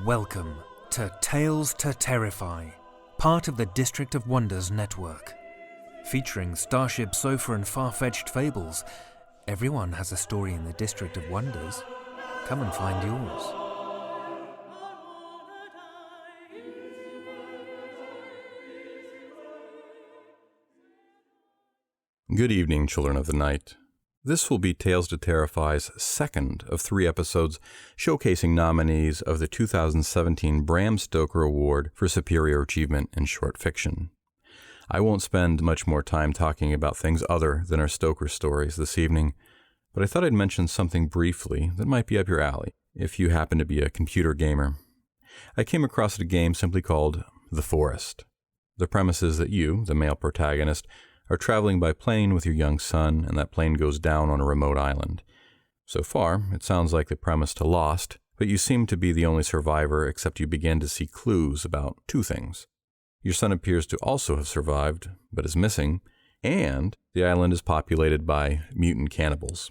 Welcome to Tales to Terrify, part of the District of Wonders network. Featuring Starship Sofa and far-fetched fables, everyone has a story in the District of Wonders. Come and find yours. Good evening, children of the night. This will be Tales to Terrify's second of 3 episodes showcasing nominees of the 2017 Bram Stoker Award for Superior Achievement in Short Fiction. I won't spend much more time talking about things other than our Stoker stories this evening, but I thought I'd mention something briefly that might be up your alley, if you happen to be a computer gamer. I came across a game simply called The Forest. The premise is that you, the male protagonist, are traveling by plane with your young son, and that plane goes down on a remote island. So far, it sounds like the premise to Lost, but you seem to be the only survivor, except you begin to see clues about 2 things. Your son appears to also have survived, but is missing, and the island is populated by mutant cannibals.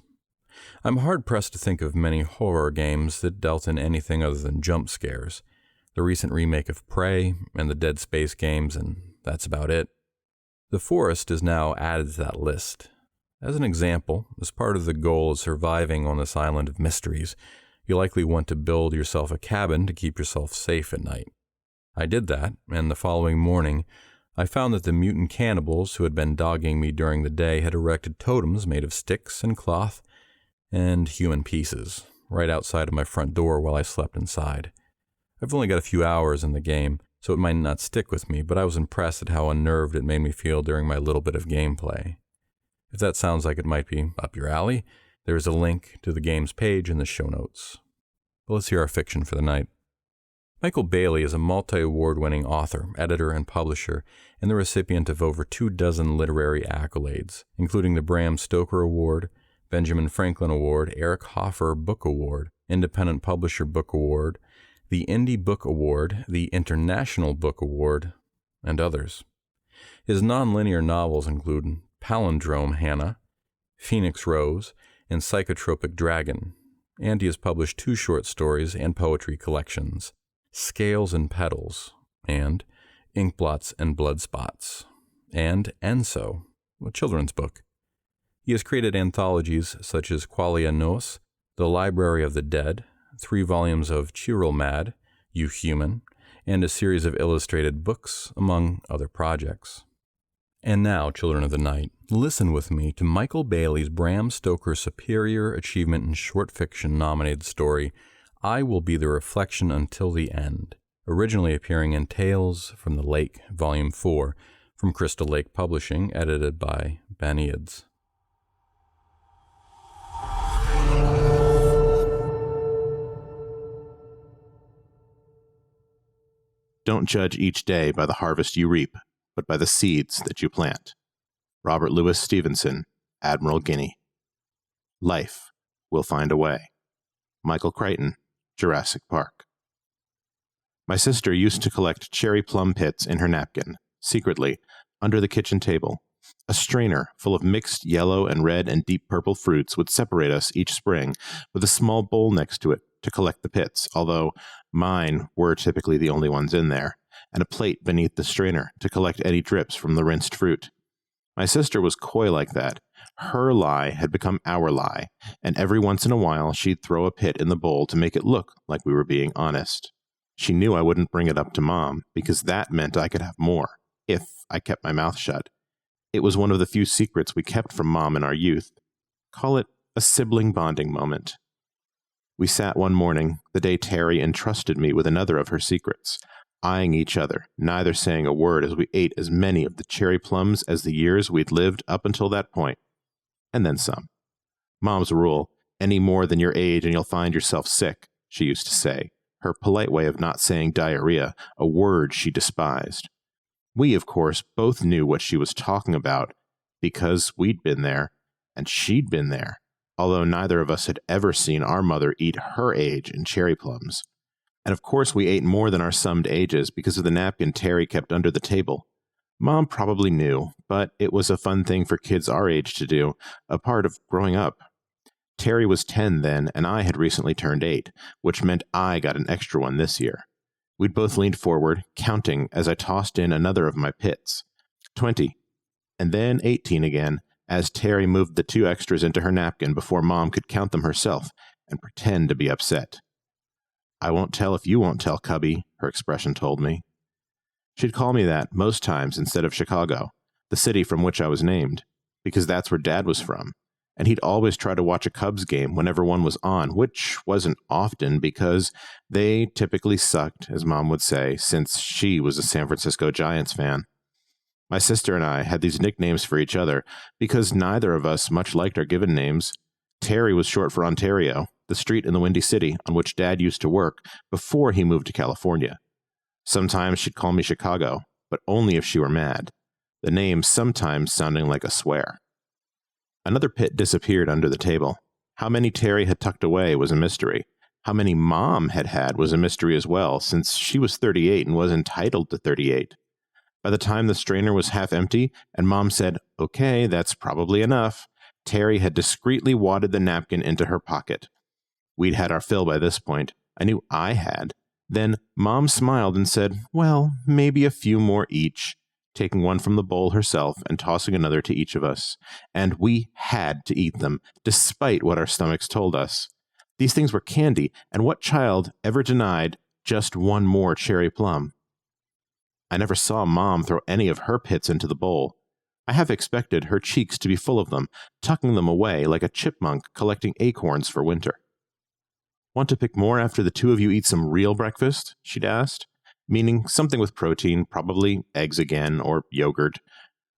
I'm hard-pressed to think of many horror games that dealt in anything other than jump scares. The recent remake of Prey and the Dead Space games, and that's about it. The Forest is now added to that list. As an example, as part of the goal of surviving on this island of mysteries, you likely want to build yourself a cabin to keep yourself safe at night. I did that, and the following morning, I found that the mutant cannibals who had been dogging me during the day had erected totems made of sticks and cloth and human pieces, right outside of my front door while I slept inside. I've only got a few hours in the game, so it might not stick with me, but I was impressed at how unnerved it made me feel during my little bit of gameplay. If that sounds like it might be up your alley, there is a link to the game's page in the show notes. But let's hear our fiction for the night. Michael Bailey is a multi-award-winning author, editor, and publisher, and the recipient of over 24 literary accolades, including the Bram Stoker Award, Benjamin Franklin Award, Eric Hoffer Book Award, Independent Publisher Book Award, the Indie Book Award, the International Book Award, and others. His nonlinear novels include Palindrome Hannah, Phoenix Rose, and Psychotropic Dragon, and he has published 2 short stories and poetry collections, Scales and Petals, and Inkblots and Bloodspots, and Enso, a children's book. He has created anthologies such as Qualia Nos, The Library of the Dead, 3 volumes of Chiral Mad, You Human, and a series of illustrated books, among other projects. And now, children of the night, listen with me to Michael Bailey's Bram Stoker Superior Achievement in Short Fiction nominated story, I Will Be the Reflection Until the End, originally appearing in Tales from the Lake, Volume 4, from Crystal Lake Publishing, edited by Ben Eads. Don't judge each day by the harvest you reap, but by the seeds that you plant. Robert Louis Stevenson, Admiral Guinea. Life will find a way. Michael Crichton, Jurassic Park. My sister used to collect cherry plum pits in her napkin, secretly, under the kitchen table. A strainer full of mixed yellow and red and deep purple fruits would separate us each spring, with a small bowl next to it to collect the pits, although mine were typically the only ones in there, and a plate beneath the strainer to collect any drips from the rinsed fruit. My sister was coy like that. Her lie had become our lie, and every once in a while she'd throw a pit in the bowl to make it look like we were being honest. She knew I wouldn't bring it up to Mom, because that meant I could have more, if I kept my mouth shut. It was one of the few secrets we kept from Mom in our youth. Call it a sibling bonding moment. We sat one morning, the day Terry entrusted me with another of her secrets, eyeing each other, neither saying a word as we ate as many of the cherry plums as the years we'd lived up until that point. And then some. Mom's rule, any more than your age and you'll find yourself sick, she used to say, her polite way of not saying diarrhea, a word she despised. We, of course, both knew what she was talking about, because we'd been there, and she'd been there, although neither of us had ever seen our mother eat her age in cherry plums. And of course we ate more than our summed ages because of the napkin Terry kept under the table. Mom probably knew, but it was a fun thing for kids our age to do, a part of growing up. Terry was 10 then, and I had recently turned 8, which meant I got an extra one this year. We'd both leaned forward, counting as I tossed in another of my pits. 20. And then 18 again, as Terry moved the 2 extras into her napkin before Mom could count them herself and pretend to be upset. "I won't tell if you won't tell, Cubby," her expression told me. She'd call me that most times instead of Chicago, the city from which I was named, because that's where Dad was from, and he'd always try to watch a Cubs game whenever one was on, which wasn't often because they typically sucked, as Mom would say, since she was a San Francisco Giants fan. My sister and I had these nicknames for each other because neither of us much liked our given names. Terry was short for Ontario, the street in the Windy City on which Dad used to work before he moved to California. Sometimes she'd call me Chicago, but only if she were mad, the name sometimes sounding like a swear. Another pit disappeared under the table. How many Terry had tucked away was a mystery. How many Mom had was a mystery as well, since she was 38 and was entitled to 38. By the time the strainer was half empty and Mom said, "Okay, that's probably enough," Terry had discreetly wadded the napkin into her pocket. We'd had our fill by this point. I knew I had. Then Mom smiled and said, "Well, maybe a few more each," taking one from the bowl herself and tossing another to each of us. And we had to eat them, despite what our stomachs told us. These things were candy, and what child ever denied just one more cherry plum? I never saw Mom throw any of her pits into the bowl. I half expected her cheeks to be full of them, tucking them away like a chipmunk collecting acorns for winter. "Want to pick more after the 2 of you eat some real breakfast?" she'd asked, meaning something with protein, probably eggs again, or yogurt.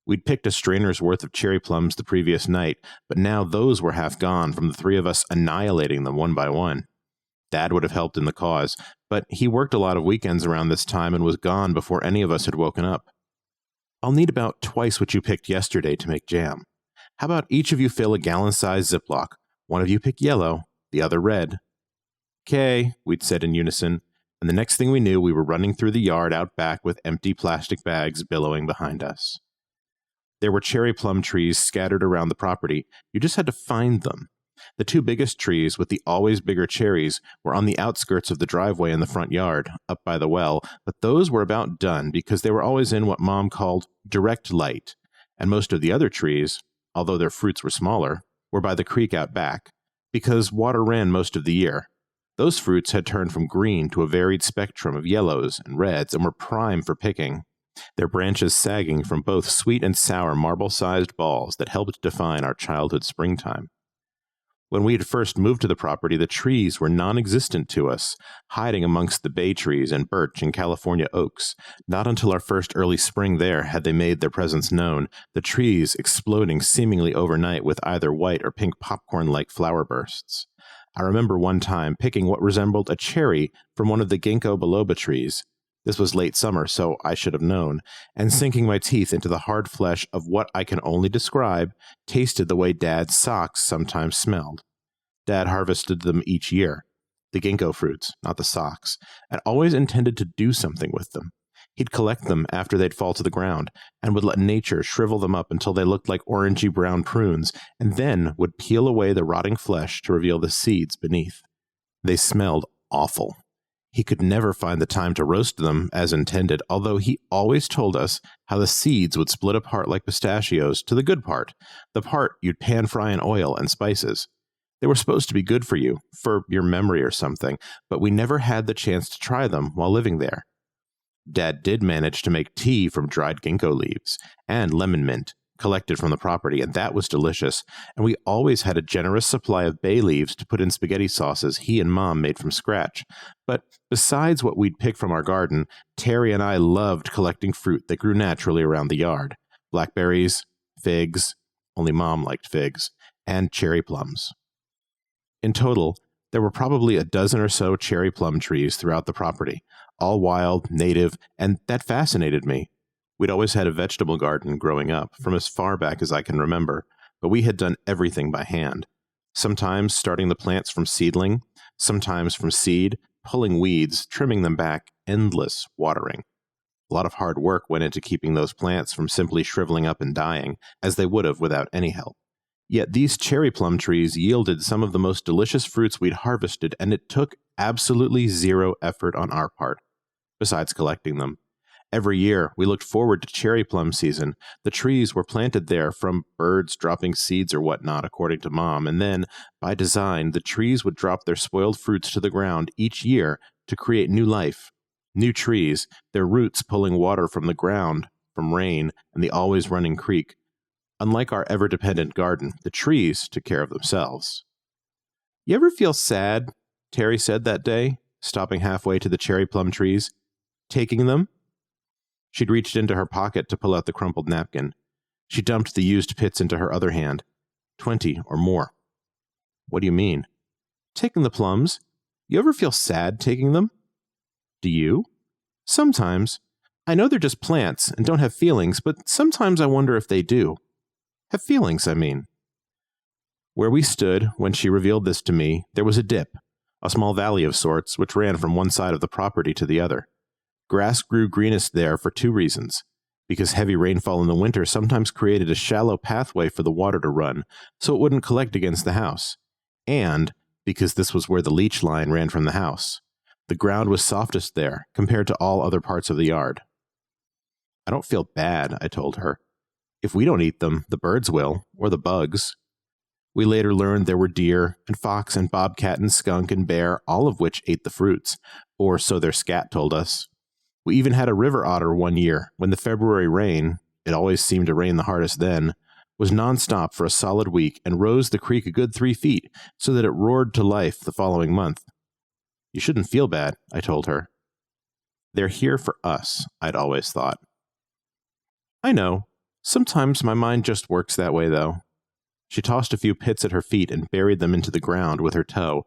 We'd picked a strainer's worth of cherry plums the previous night, but now those were half gone from the 3 of us annihilating them one by one. Dad would have helped in the cause, but he worked a lot of weekends around this time and was gone before any of us had woken up. "I'll need about twice what you picked yesterday to make jam. How about each of you fill a gallon-sized Ziploc? One of you pick yellow, the other red." "'Kay," we'd said in unison, and the next thing we knew we were running through the yard out back with empty plastic bags billowing behind us. There were cherry plum trees scattered around the property. You just had to find them. The 2 biggest trees with the always bigger cherries were on the outskirts of the driveway in the front yard, up by the well, but those were about done because they were always in what Mom called direct light, and most of the other trees, although their fruits were smaller, were by the creek out back, because water ran most of the year. Those fruits had turned from green to a varied spectrum of yellows and reds and were prime for picking, their branches sagging from both sweet and sour marble-sized balls that helped define our childhood springtime. When we had first moved to the property, the trees were non-existent to us, hiding amongst the bay trees and birch and California oaks. Not until our first early spring there had they made their presence known, the trees exploding seemingly overnight with either white or pink popcorn-like flower bursts. I remember one time picking what resembled a cherry from one of the ginkgo biloba trees. This was late summer, so I should have known, and sinking my teeth into the hard flesh of what I can only describe, tasted the way Dad's socks sometimes smelled. Dad harvested them each year, the ginkgo fruits, not the socks, and always intended to do something with them. He'd collect them after they'd fall to the ground, and would let nature shrivel them up until they looked like orangey-brown prunes, and then would peel away the rotting flesh to reveal the seeds beneath. They smelled awful. He could never find the time to roast them as intended, although he always told us how the seeds would split apart like pistachios to the good part, the part you'd pan-fry in oil and spices. They were supposed to be good for you, for your memory or something, but we never had the chance to try them while living there. Dad did manage to make tea from dried ginkgo leaves, and lemon mint, collected from the property, and that was delicious, and we always had a generous supply of bay leaves to put in spaghetti sauces he and Mom made from scratch. But besides what we'd pick from our garden, Terry and I loved collecting fruit that grew naturally around the yard. Blackberries, figs, only Mom liked figs, and cherry plums. In total, there were probably a dozen or so cherry plum trees throughout the property, all wild, native, and that fascinated me. We'd always had a vegetable garden growing up, from as far back as I can remember, but we had done everything by hand. Sometimes starting the plants from seedling, sometimes from seed, pulling weeds, trimming them back, endless watering. A lot of hard work went into keeping those plants from simply shriveling up and dying, as they would have without any help. Yet these cherry plum trees yielded some of the most delicious fruits we'd harvested, and it took absolutely zero effort on our part, besides collecting them. Every year, we looked forward to cherry plum season. The trees were planted there from birds dropping seeds or whatnot, according to Mom, and then, by design, the trees would drop their spoiled fruits to the ground each year to create new life. New trees, their roots pulling water from the ground, from rain, and the always-running creek. Unlike our ever-dependent garden, the trees took care of themselves. "You ever feel sad?" Terry said that day, stopping halfway to the cherry plum trees. "Taking them?" She'd reached into her pocket to pull out the crumpled napkin. She dumped the used pits into her other hand. 20 or more. "What do you mean?" "Taking the plums. You ever feel sad taking them?" "Do you?" "Sometimes. I know they're just plants and don't have feelings, but sometimes I wonder if they do. Have feelings, I mean." Where we stood when she revealed this to me, there was a dip, a small valley of sorts, which ran from one side of the property to the other. Grass grew greenest there for two reasons: because heavy rainfall in the winter sometimes created a shallow pathway for the water to run, so it wouldn't collect against the house, and because this was where the leach line ran from the house. The ground was softest there, compared to all other parts of the yard. "I don't feel bad," I told her. "If we don't eat them, the birds will, or the bugs." We later learned there were deer, and fox, and bobcat, and skunk, and bear, all of which ate the fruits, or so their scat told us. We even had a river otter one year, when the February rain, it always seemed to rain the hardest then, was nonstop for a solid week and rose the creek a good 3 feet, so that it roared to life the following month. "You shouldn't feel bad," I told her. "They're here for us," I'd always thought. "I know. Sometimes my mind just works that way, though." She tossed a few pits at her feet and buried them into the ground with her toe,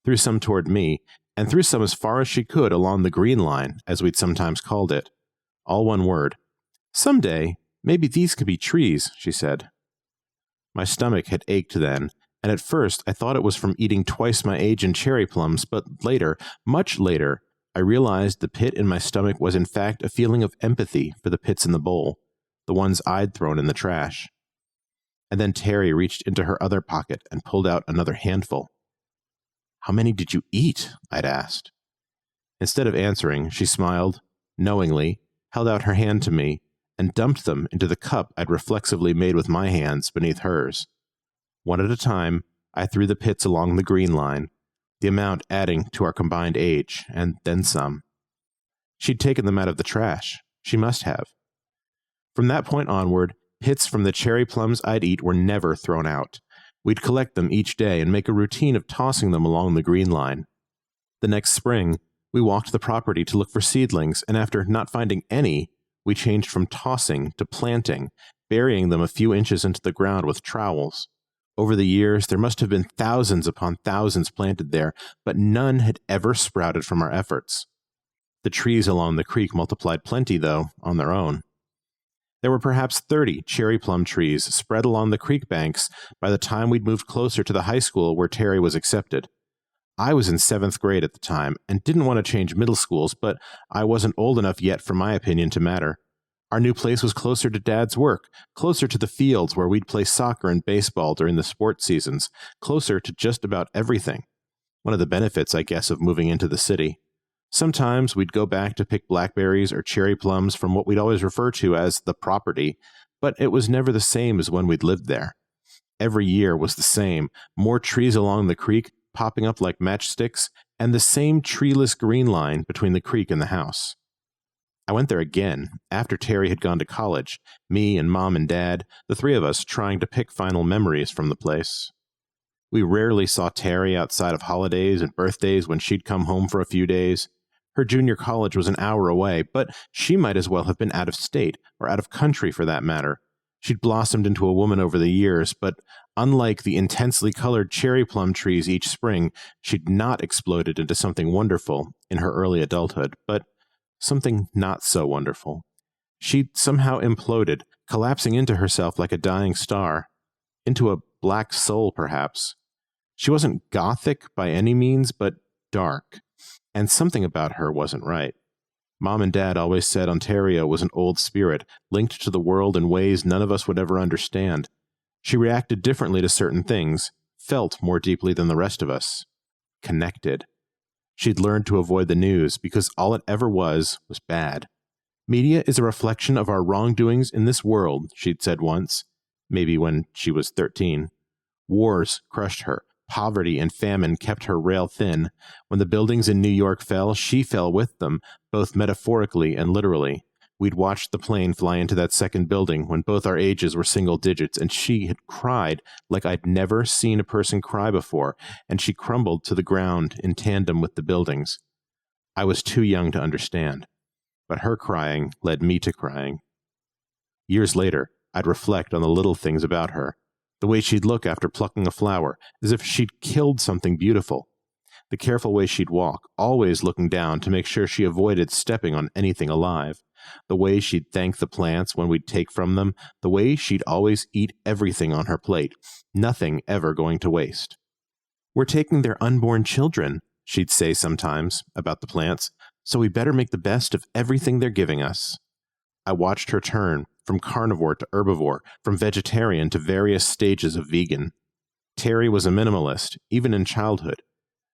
threw some toward me, and threw some as far as she could along the green line, as we'd sometimes called it. All one word. "Someday, maybe these could be trees," she said. My stomach had ached then, and at first I thought it was from eating twice my age in cherry plums, but later, much later, I realized the pit in my stomach was in fact a feeling of empathy for the pits in the bowl, the ones I'd thrown in the trash. And then Terry reached into her other pocket and pulled out another handful. "How many did you eat?" I'd asked. Instead of answering, she smiled, knowingly, held out her hand to me, and dumped them into the cup I'd reflexively made with my hands beneath hers. One at a time, I threw the pits along the green line, the amount adding to our combined age, and then some. She'd taken them out of the trash. She must have. From that point onward, pits from the cherry plums I'd eat were never thrown out. We'd collect them each day and make a routine of tossing them along the green line. The next spring, we walked the property to look for seedlings, and after not finding any, we changed from tossing to planting, burying them a few inches into the ground with trowels. Over the years, there must have been thousands upon thousands planted there, but none had ever sprouted from our efforts. The trees along the creek multiplied plenty, though, on their own. There were perhaps 30 cherry plum trees spread along the creek banks by the time we'd moved closer to the high school where Terry was accepted. I was in 7th grade at the time and didn't want to change middle schools, but I wasn't old enough yet for my opinion to matter. Our new place was closer to Dad's work, closer to the fields where we'd play soccer and baseball during the sports seasons, closer to just about everything. One of the benefits, I guess, of moving into the city. Sometimes we'd go back to pick blackberries or cherry plums from what we'd always refer to as the property, but it was never the same as when we'd lived there. Every year was the same, more trees along the creek popping up like matchsticks, and the same treeless green line between the creek and the house. I went there again, after Terry had gone to college, me and Mom and Dad, the three of us trying to pick final memories from the place. We rarely saw Terry outside of holidays and birthdays when she'd come home for a few days. Her junior college was an hour away, but she might as well have been out of state, or out of country for that matter. She'd blossomed into a woman over the years, but unlike the intensely colored cherry plum trees each spring, she'd not exploded into something wonderful in her early adulthood, but something not so wonderful. She'd somehow imploded, collapsing into herself like a dying star. Into a black soul, perhaps. She wasn't gothic by any means, but dark. And something about her wasn't right. Mom and Dad always said Ontario was an old spirit, linked to the world in ways none of us would ever understand. She reacted differently to certain things, felt more deeply than the rest of us. Connected. She'd learned to avoid the news because all it ever was bad. Media is a reflection of our wrongdoings in this world, she'd said once, maybe when she was 13. Wars crushed her. Poverty and famine kept her rail thin. When the buildings in New York fell, she fell with them, both metaphorically and literally. We'd watched the plane fly into that second building when both our ages were single digits, and she had cried like I'd never seen a person cry before, and she crumbled to the ground in tandem with the buildings. I was too young to understand, but her crying led me to crying. Years later, I'd reflect on the little things about her. The way she'd look after plucking a flower, as if she'd killed something beautiful. The careful way she'd walk, always looking down to make sure she avoided stepping on anything alive. The way she'd thank the plants when we'd take from them. The way she'd always eat everything on her plate, nothing ever going to waste. "We're taking their unborn children," she'd say sometimes about the plants, "so we better make the best of everything they're giving us." I watched her turn from carnivore to herbivore, from vegetarian to various stages of vegan. Terry was a minimalist, even in childhood.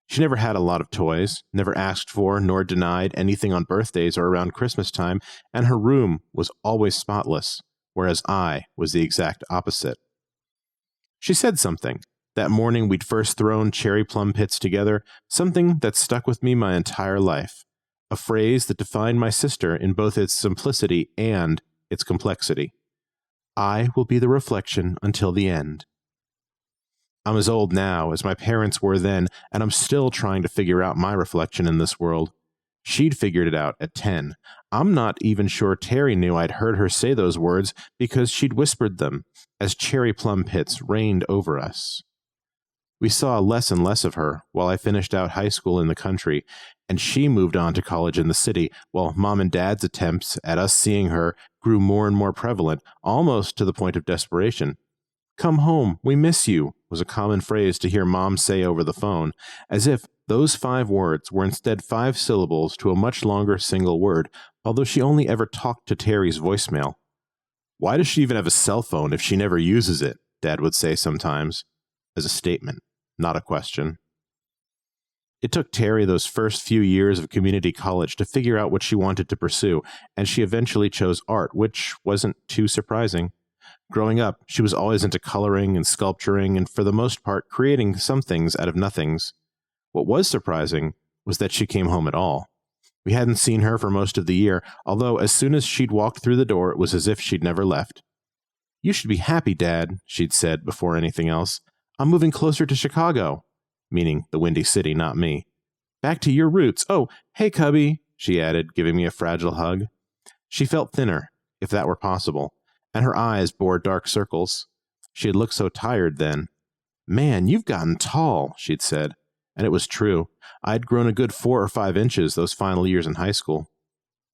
She never had a lot of toys, never asked for nor denied anything on birthdays or around Christmas time, and her room was always spotless, whereas I was the exact opposite. She said something, that morning we'd first thrown cherry plum pits together, something that stuck with me my entire life. A phrase that defined my sister in both its simplicity and its complexity. "I will be the reflection until the end." I'm as old now as my parents were then, and I'm still trying to figure out my reflection in this world. She'd figured it out at 10. I'm not even sure Terry knew I'd heard her say those words because she'd whispered them as cherry plum pits rained over us. We saw less and less of her while I finished out high school in the country, and she moved on to college in the city, while Mom and Dad's attempts at us seeing her grew more and more prevalent, almost to the point of desperation. "Come home, we miss you," was a common phrase to hear Mom say over the phone, as if those 5 words were instead 5 syllables to a much longer single word, although she only ever talked to Terry's voicemail. "Why does she even have a cell phone if she never uses it?" Dad would say sometimes, as a statement, not a question. It took Terry those first few years of community college to figure out what she wanted to pursue, and she eventually chose art, which wasn't too surprising. Growing up, she was always into coloring and sculpturing, and for the most part, creating some things out of nothings. What was surprising was that she came home at all. We hadn't seen her for most of the year, although as soon as she'd walked through the door, it was as if she'd never left. "You should be happy, Dad," she'd said before anything else. "I'm moving closer to Chicago," meaning the Windy City, not me. "Back to your roots. Oh, hey, Cubby," she added, giving me a fragile hug. She felt thinner, if that were possible, and her eyes bore dark circles. She had looked so tired then. "Man, you've gotten tall," she'd said, and it was true. I'd grown a good 4 or 5 inches those final years in high school.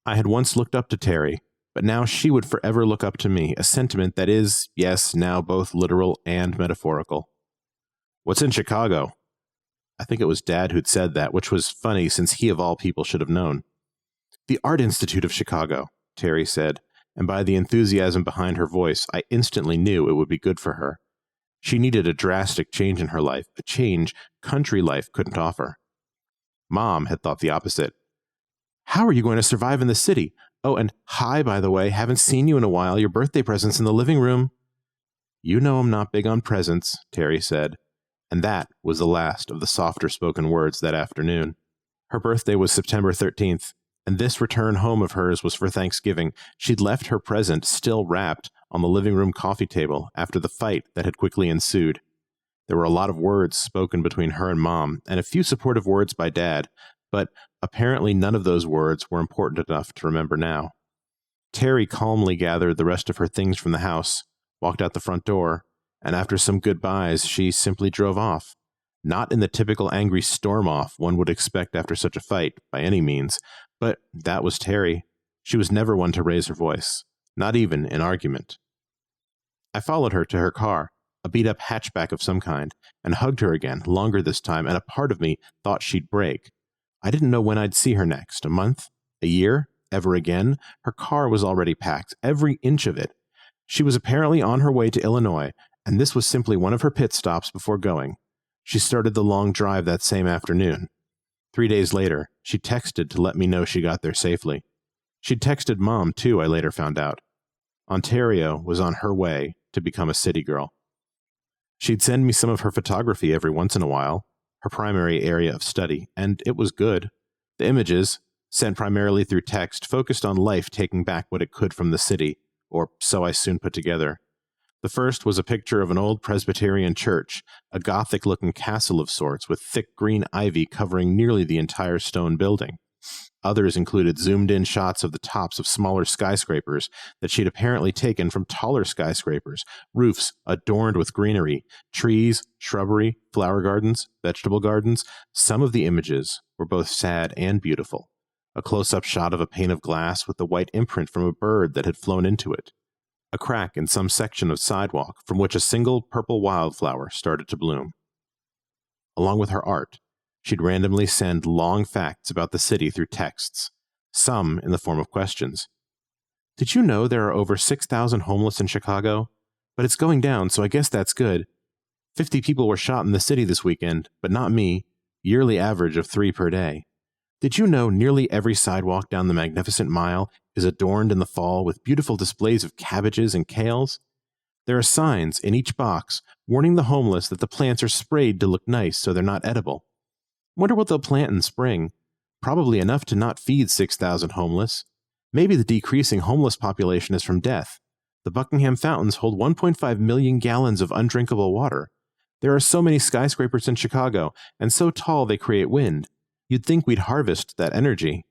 I had once looked up to Terry, but now she would forever look up to me, a sentiment that is, yes, now both literal and metaphorical. "What's in Chicago?" I think it was Dad who'd said that, which was funny since he of all people should have known. "The Art Institute of Chicago," Terry said, and by the enthusiasm behind her voice, I instantly knew it would be good for her. She needed a drastic change in her life, a change country life couldn't offer. Mom had thought the opposite. "How are you going to survive in the city? Oh, and hi, by the way, haven't seen you in a while. Your birthday present's in the living room." "You know I'm not big on presents," Terry said, and that was the last of the softer spoken words that afternoon. Her birthday was September 13th, and this return home of hers was for Thanksgiving. She'd left her present still wrapped on the living room coffee table after the fight that had quickly ensued. There were a lot of words spoken between her and Mom, and a few supportive words by Dad, but apparently none of those words were important enough to remember now. Terry calmly gathered the rest of her things from the house, walked out the front door, and after some goodbyes, she simply drove off. Not in the typical angry storm-off one would expect after such a fight, by any means, but that was Terry. She was never one to raise her voice, not even in argument. I followed her to her car, a beat-up hatchback of some kind, and hugged her again, longer this time, and a part of me thought she'd break. I didn't know when I'd see her next, a month, a year, ever again. Her car was already packed, every inch of it. She was apparently on her way to Illinois, and this was simply one of her pit stops before going. She started the long drive that same afternoon. 3 days later, she texted to let me know she got there safely. She'd texted Mom, too, I later found out. Ontario was on her way to become a city girl. She'd send me some of her photography every once in a while, her primary area of study, and it was good. The images, sent primarily through text, focused on life taking back what it could from the city, or so I soon put together. The first was a picture of an old Presbyterian church, a Gothic-looking castle of sorts with thick green ivy covering nearly the entire stone building. Others included zoomed-in shots of the tops of smaller skyscrapers that she'd apparently taken from taller skyscrapers, roofs adorned with greenery, trees, shrubbery, flower gardens, vegetable gardens. Some of the images were both sad and beautiful. A close-up shot of a pane of glass with the white imprint from a bird that had flown into it. A crack in some section of sidewalk from which a single purple wildflower started to bloom. Along with her art, she'd randomly send long facts about the city through texts, some in the form of questions. Did you know there are over 6,000 homeless in Chicago? But it's going down, so I guess that's good. 50 people were shot in the city this weekend, but not me. Yearly average of 3 per day. Did you know nearly every sidewalk down the Magnificent Mile is adorned in the fall with beautiful displays of cabbages and kales? There are signs in each box warning the homeless that the plants are sprayed to look nice so they're not edible. Wonder what they'll plant in spring. Probably enough to not feed 6,000 homeless. Maybe the decreasing homeless population is from death. The Buckingham Fountains hold 1.5 million gallons of undrinkable water. There are so many skyscrapers in Chicago, and so tall they create wind. You'd think we'd harvest that energy.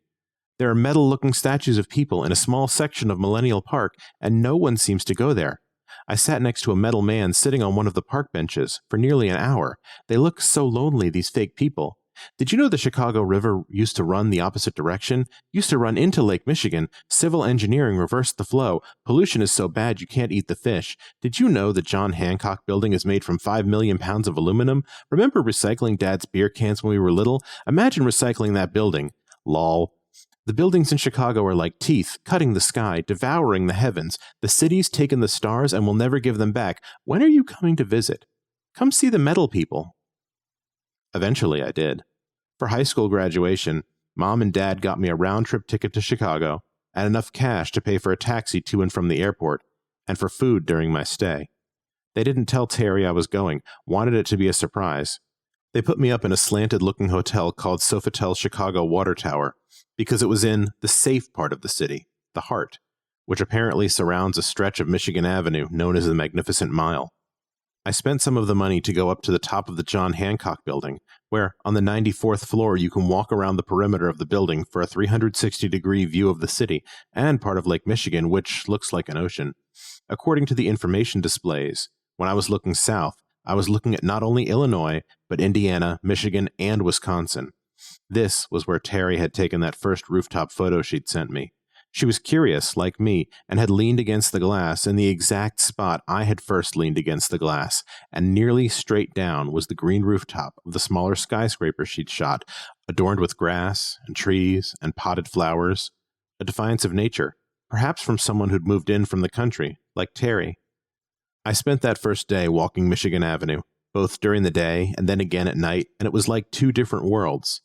There are metal-looking statues of people in a small section of Millennial Park, and no one seems to go there. I sat next to a metal man sitting on one of the park benches for nearly an hour. They look so lonely, these fake people. Did you know the Chicago River used to run the opposite direction? Used to run into Lake Michigan. Civil engineering reversed the flow. Pollution is so bad you can't eat the fish. Did you know the John Hancock building is made from 5 million pounds of aluminum? Remember recycling Dad's beer cans when we were little? Imagine recycling that building. Lol. The buildings in Chicago are like teeth, cutting the sky, devouring the heavens. The city's taken the stars and will never give them back. When are you coming to visit? Come see the metal people. Eventually I did. For high school graduation, Mom and Dad got me a round-trip ticket to Chicago and enough cash to pay for a taxi to and from the airport and for food during my stay. They didn't tell Terry I was going, wanted it to be a surprise. They put me up in a slanted-looking hotel called Sofitel Chicago Water Tower because it was in the safe part of the city, the heart, which apparently surrounds a stretch of Michigan Avenue known as the Magnificent Mile. I spent some of the money to go up to the top of the John Hancock building, where on the 94th floor you can walk around the perimeter of the building for a 360-degree view of the city and part of Lake Michigan, which looks like an ocean. According to the information displays, when I was looking south, I was looking at not only Illinois, but Indiana, Michigan, and Wisconsin. This was where Terry had taken that first rooftop photo she'd sent me. She was curious, like me, and had leaned against the glass in the exact spot I had first leaned against the glass, and nearly straight down was the green rooftop of the smaller skyscraper she'd shot, adorned with grass and trees and potted flowers, a defiance of nature, perhaps from someone who'd moved in from the country, like Terry. I spent that first day walking Michigan Avenue, both during the day and then again at night, and it was like 2 different worlds.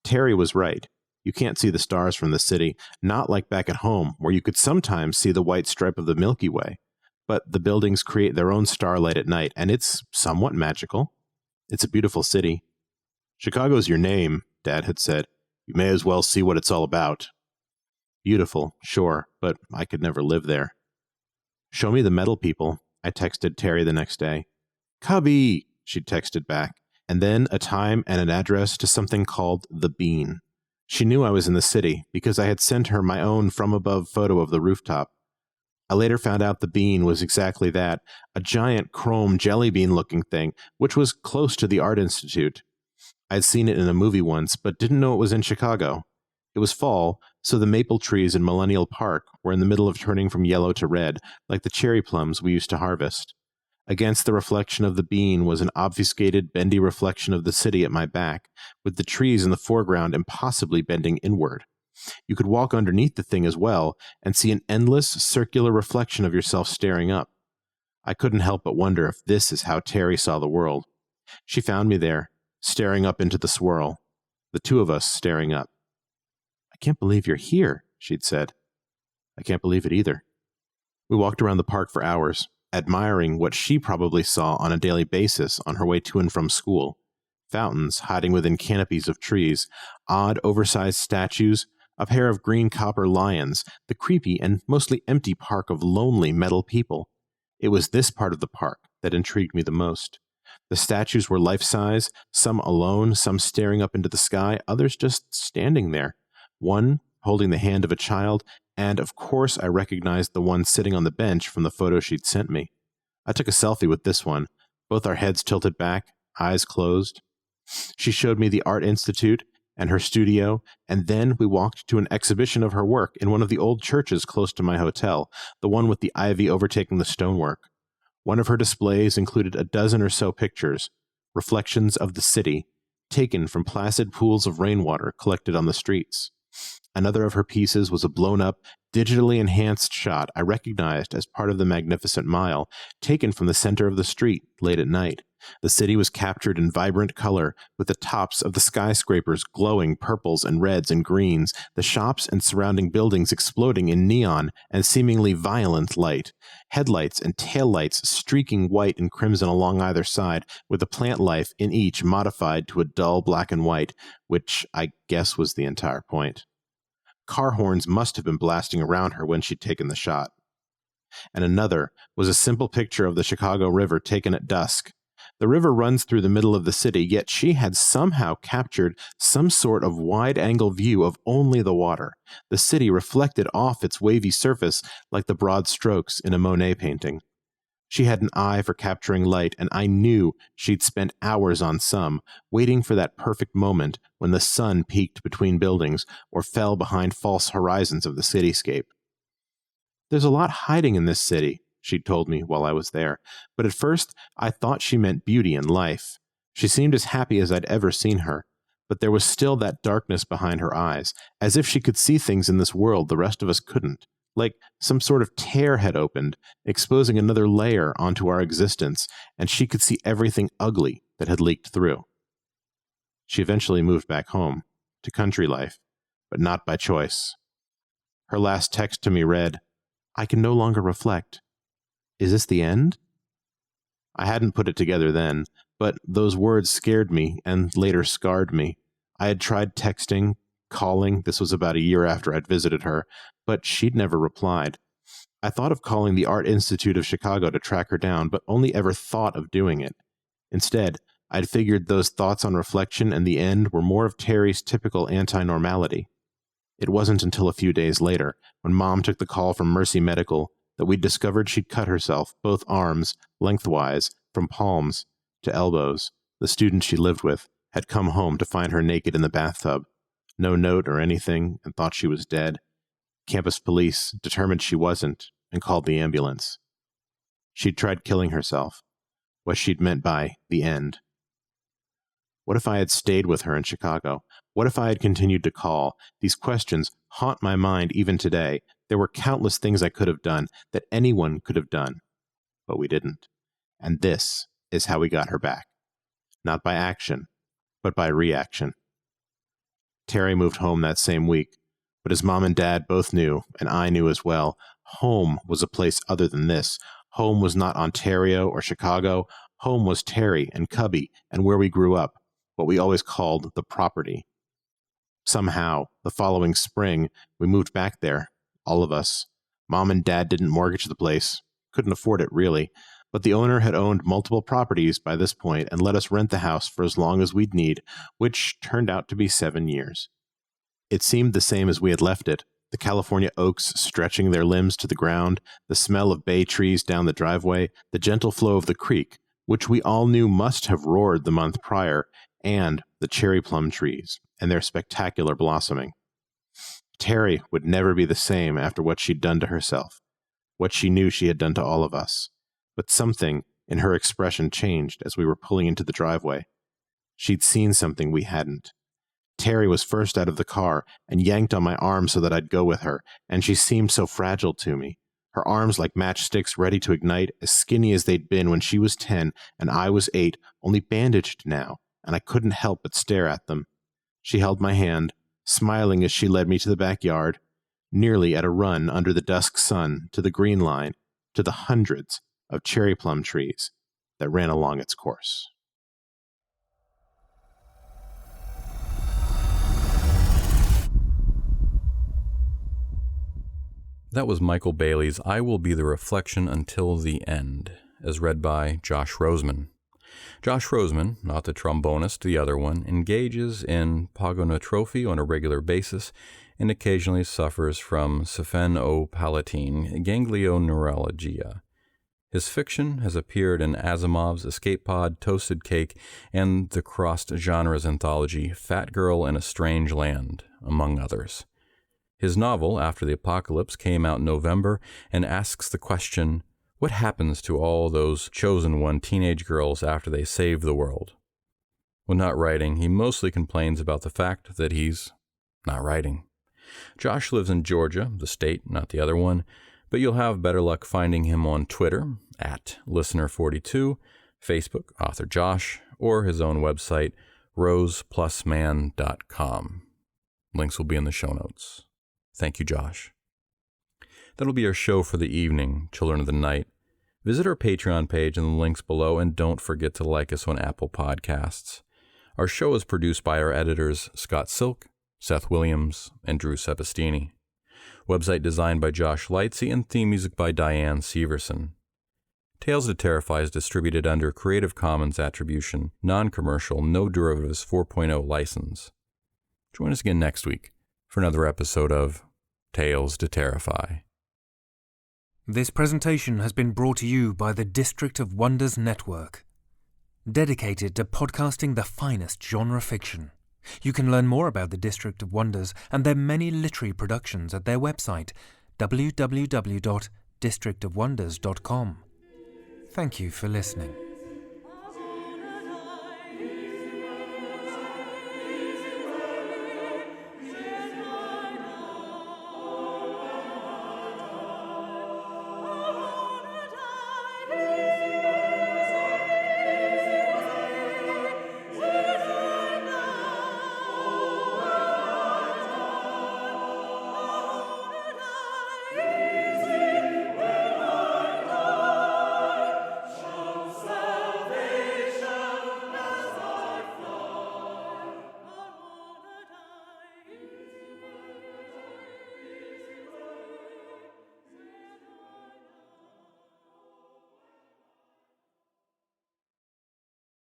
Terry was right. You can't see the stars from the city, not like back at home, where you could sometimes see the white stripe of the Milky Way. But the buildings create their own starlight at night, and it's somewhat magical. It's a beautiful city. Chicago's your name, Dad had said. You may as well see what it's all about. Beautiful, sure, but I could never live there. Show me the metal people, I texted Terry the next day. Cubby, she'd texted back, and then a time and an address to something called The Bean. She knew I was in the city because I had sent her my own from-above photo of the rooftop. I later found out the Bean was exactly that, a giant chrome jelly bean-looking thing, which was close to the Art Institute. I'd seen it in a movie once, but didn't know it was in Chicago. It was fall, so the maple trees in Millennial Park were in the middle of turning from yellow to red, like the cherry plums we used to harvest. Against the reflection of the Bean was an obfuscated, bendy reflection of the city at my back, with the trees in the foreground impossibly bending inward. You could walk underneath the thing as well, and see an endless, circular reflection of yourself staring up. I couldn't help but wonder if this is how Terry saw the world. She found me there, staring up into the swirl, the two of us staring up. "I can't believe you're here," she'd said. "I can't believe it either." We walked around the park for hours, admiring what she probably saw on a daily basis on her way to and from school. Fountains hiding within canopies of trees, odd oversized statues, a pair of green copper lions, the creepy and mostly empty park of lonely metal people. It was this part of the park that intrigued me the most. The statues were life-size, some alone, some staring up into the sky, others just standing there. One holding the hand of a child, and of course I recognized the one sitting on the bench from the photo she'd sent me. I took a selfie with this one, both our heads tilted back, eyes closed. She showed me the Art Institute and her studio, and then we walked to an exhibition of her work in one of the old churches close to my hotel, the one with the ivy overtaking the stonework. One of her displays included a dozen or so pictures, reflections of the city, taken from placid pools of rainwater collected on the streets. Another of her pieces was a blown-up, digitally enhanced shot I recognized as part of the Magnificent Mile, taken from the center of the street late at night. The city was captured in vibrant color, with the tops of the skyscrapers glowing purples and reds and greens, the shops and surrounding buildings exploding in neon and seemingly violent light, headlights and taillights streaking white and crimson along either side, with the plant life in each modified to a dull black and white, which I guess was the entire point. Car horns must have been blasting around her when she'd taken the shot. And another was a simple picture of the Chicago River taken at dusk. The river runs through the middle of the city, yet she had somehow captured some sort of wide-angle view of only the water, the city reflected off its wavy surface like the broad strokes in a Monet painting. She had an eye for capturing light, and I knew she'd spent hours on some, waiting for that perfect moment when the sun peeked between buildings or fell behind false horizons of the cityscape. "There's a lot hiding in this city," she'd told me while I was there, but at first I thought she meant beauty and life. She seemed as happy as I'd ever seen her, but there was still that darkness behind her eyes, as if she could see things in this world the rest of us couldn't, like some sort of tear had opened, exposing another layer onto our existence, and she could see everything ugly that had leaked through. She eventually moved back home, to country life, but not by choice. Her last text to me read, "I can no longer reflect. Is this the end?" I hadn't put it together then, but those words scared me and later scarred me. I had tried texting, calling, this was about a year after I'd visited her, but she'd never replied. I thought of calling the Art Institute of Chicago to track her down, but only ever thought of doing it. Instead, I'd figured those thoughts on reflection and the end were more of Terry's typical anti-normality. It wasn't until a few days later, when Mom took the call from Mercy Medical, that we'd discovered she'd cut herself, both arms, lengthwise, from palms to elbows. The student she lived with had come home to find her naked in the bathtub. No note or anything, and thought she was dead. Campus police determined she wasn't, and called the ambulance. She'd tried killing herself, what she'd meant by the end. What if I had stayed with her in Chicago? What if I had continued to call? These questions haunt my mind even today. There were countless things I could have done, that anyone could have done, but we didn't. And this is how we got her back. Not by action, but by reaction. Terry moved home that same week, but as Mom and Dad both knew, and I knew as well, home was a place other than this. Home was not Ontario or Chicago. Home was Terry and Cubby and where we grew up, what we always called the property. Somehow, the following spring, we moved back there, all of us. Mom and Dad didn't mortgage the place, couldn't afford it really, but the owner had owned multiple properties by this point and let us rent the house for as long as we'd need, which turned out to be 7 years. It seemed the same as we had left it, the California oaks stretching their limbs to the ground, the smell of bay trees down the driveway, the gentle flow of the creek, which we all knew must have roared the month prior, and the cherry plum trees and their spectacular blossoming. Terry would never be the same after what she'd done to herself, what she knew she had done to all of us. But something in her expression changed as we were pulling into the driveway. She'd seen something we hadn't. Terry was first out of the car and yanked on my arm so that I'd go with her, and she seemed so fragile to me, her arms like matchsticks ready to ignite, as skinny as they'd been when she was 10 and I was 8, only bandaged now, and I couldn't help but stare at them. She held my hand, smiling as she led me to the backyard, nearly at a run under the dusk sun to the green line, to the hundreds of cherry plum trees that ran along its course. That was Michael Bailey's I Will Be the Reflection Until the End, as read by Josh Roseman. Josh Roseman, not the trombonist, the other one, engages in pogonotrophy on a regular basis and occasionally suffers from sphenopalatine ganglioneuralgia. His fiction has appeared in Asimov's Escape Pod, Toasted Cake, and the crossed-genres anthology Fat Girl in a Strange Land, among others. His novel, After the Apocalypse, came out in November and asks the question, what happens to all those chosen one teenage girls after they save the world? When not writing, he mostly complains about the fact that he's not writing. Josh lives in Georgia, the state, not the other one, but you'll have better luck finding him on Twitter, @Listener42, Facebook, Author Josh, or his own website, roseplusman.com. Links will be in the show notes. Thank you, Josh. That'll be our show for the evening, Children of the Night. Visit our Patreon page in the links below, and don't forget to like us on Apple Podcasts. Our show is produced by our editors Scott Silk, Seth Williams, and Drew Sebastini. Website designed by Josh Lightsey and theme music by Diane Severson. Tales to Terrify is distributed under Creative Commons Attribution, Non-Commercial, No Derivatives 4.0 license. Join us again next week for another episode of Tales to Terrify. This presentation has been brought to you by the District of Wonders Network, dedicated to podcasting the finest genre fiction. You can learn more about the District of Wonders and their many literary productions at their website, www.districtofwonders.com. Thank you for listening.